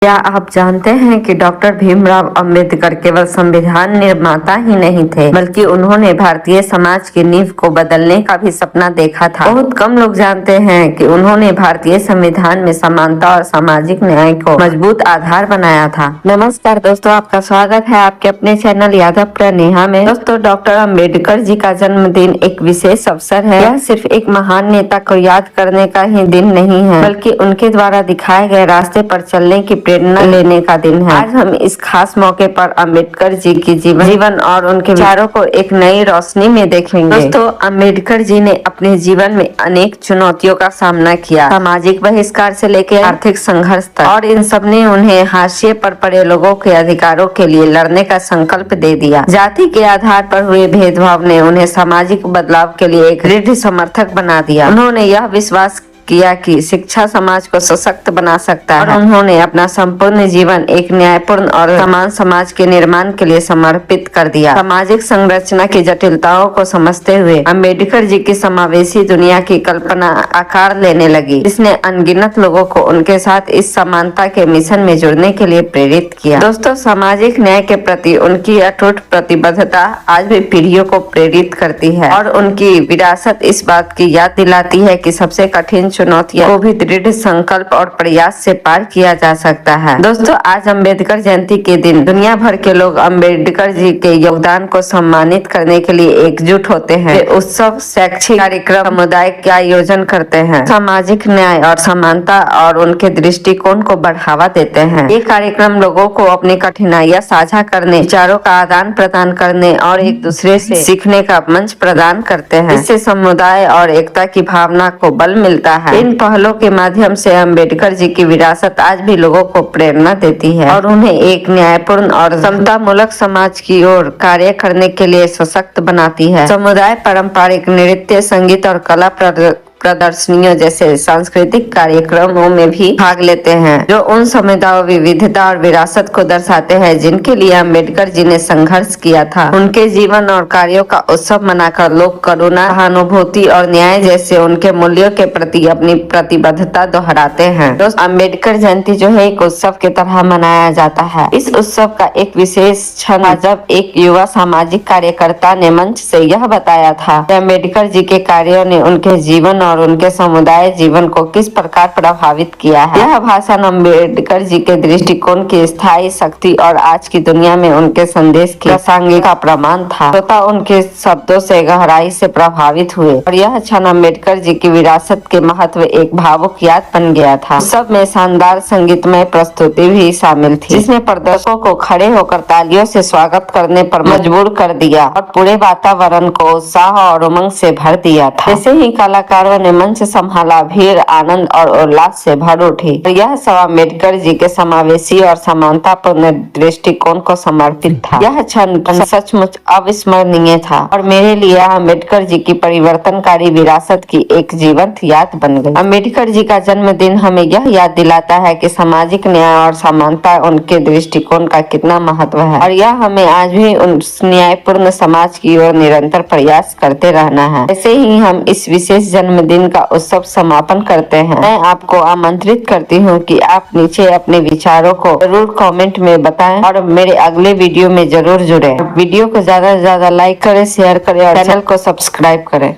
क्या आप जानते हैं कि डॉक्टर भीमराव अंबेडकर केवल संविधान निर्माता ही नहीं थे, बल्कि उन्होंने भारतीय समाज की नींव को बदलने का भी सपना देखा था। बहुत कम लोग जानते हैं कि उन्होंने भारतीय संविधान में समानता और सामाजिक न्याय को मजबूत आधार बनाया था। नमस्कार दोस्तों, आपका स्वागत है आपके अपने चैनल यादव प्रणेहा में। दोस्तों, डॉक्टर अंबेडकर जी का जन्मदिन एक विशेष अवसर है। यह सिर्फ एक महान नेता को याद करने का ही दिन नहीं है, बल्कि उनके द्वारा दिखाए गए रास्ते पर चलने की प्रेरणा लेने का दिन है। आज हम इस खास मौके पर अंबेडकर जी की जीवन और उनके विचारों को एक नई रोशनी में देखेंगे। दोस्तों, अंबेडकर जी ने अपने जीवन में अनेक चुनौतियों का सामना किया, सामाजिक बहिष्कार से लेकर आर्थिक संघर्ष तक, और इन सब ने उन्हें हाशिए पर पड़े लोगों के अधिकारों के लिए लड़ने का संकल्प दे दिया। जाति के आधार पर हुए भेदभाव ने उन्हें सामाजिक बदलाव के लिए एक दृढ़ समर्थक बना दिया। उन्होंने यह विश्वास किया कि शिक्षा समाज को सशक्त बना सकता है, और उन्होंने अपना संपूर्ण जीवन एक न्यायपूर्ण और समान समाज के निर्माण के लिए समर्पित कर दिया। सामाजिक संरचना की जटिलताओं को समझते हुए अंबेडकर जी की समावेशी दुनिया की कल्पना आकार लेने लगी, जिसने अनगिनत लोगों को उनके साथ इस समानता के मिशन में जुड़ने के लिए प्रेरित किया। दोस्तों, सामाजिक न्याय के प्रति उनकी अटूट प्रतिबद्धता आज भी पीढ़ियों को प्रेरित करती है, और उनकी विरासत इस बात की याद दिलाती है कि सबसे कठिन चुनौतियों को भी दृढ़ संकल्प और प्रयास से पार किया जा सकता है। दोस्तों, आज अंबेडकर जयंती के दिन दुनिया भर के लोग अंबेडकर जी के योगदान को सम्मानित करने के लिए एकजुट होते हैं। वे उत्सव, शैक्षिक कार्यक्रम, समुदाय का आयोजन करते हैं, सामाजिक न्याय और समानता और उनके दृष्टिकोण को बढ़ावा देते हैं। ये कार्यक्रम लोगों को अपनी कठिनाइयां साझा करने, विचारों का आदान प्रदान करने और एक दूसरे से सीखने का मंच प्रदान करते हैं। इससे समुदाय और एकता की भावना को बल मिलता है। इन पहलों के माध्यम से अंबेडकर जी की विरासत आज भी लोगों को प्रेरणा देती है, और उन्हें एक न्यायपूर्ण और समतामूलक समाज की ओर कार्य करने के लिए सशक्त बनाती है। समुदाय पारंपरिक नृत्य, संगीत और कला प्रदर्शनियों जैसे सांस्कृतिक कार्यक्रमों में भी भाग लेते हैं, जो उन समुदायों, विविधता और विरासत को दर्शाते हैं जिनके लिए अंबेडकर जी ने संघर्ष किया था। उनके जीवन और कार्यों का उत्सव मनाकर लोग करुणा, सहानुभूति और न्याय जैसे उनके मूल्यों के प्रति अपनी प्रतिबद्धता दोहराते हैं। दोस्तों, अंबेडकर जयंती जो है एक उत्सव की तरह मनाया जाता है। इस उत्सव का एक विशेष क्षण जब एक युवा सामाजिक कार्यकर्ता ने मंच से यह बताया था कि अंबेडकर जी के कार्यों ने उनके जीवन और उनके समुदाय जीवन को किस प्रकार प्रभावित किया है। यह भाषण अंबेडकर जी के दृष्टिकोण की स्थायी शक्ति और आज की दुनिया में उनके संदेश की प्रासंगिकता का प्रमाण था। श्रोता उनके शब्दों से गहराई से प्रभावित हुए, और यह क्षण अंबेडकर जी की विरासत के महत्व एक भावुक याद बन गया था। सब में शानदार संगीतमय प्रस्तुति भी शामिल थी, जिसने प्रदर्शकों को खड़े होकर तालियों से स्वागत करने पर मजबूर कर दिया और पूरे वातावरण को उत्साह और उमंग से भर दिया था। जैसे ही कलाकारों ने मंच संभाला, भीड़ आनंद और उल्लास से भर उठी। तो यह सब अंबेडकर जी के समावेशी और समानतापूर्ण दृष्टिकोण को समर्पित था। यह क्षण सचमुच अविस्मरणीय था, और मेरे लिए अंबेडकर जी की परिवर्तनकारी विरासत की एक जीवंत याद बन गई। अंबेडकर जी का जन्मदिन हमें यह याद दिलाता है कि सामाजिक न्याय और समानता उनके दृष्टिकोण का कितना महत्व है, और यह हमें आज भी उस न्यायपूर्ण समाज की ओर निरंतर प्रयास करते रहना है। ऐसे ही हम इस विशेष जन्मदिन का उत्सव समापन करते हैं। मैं आपको आमंत्रित करती हूँ कि आप नीचे अपने विचारों को जरूर कमेंट में बताएं, और मेरे अगले वीडियो में जरूर जुड़ें। वीडियो को ज्यादा से ज्यादा लाइक करें, शेयर करें और चैनल को सब्सक्राइब करें।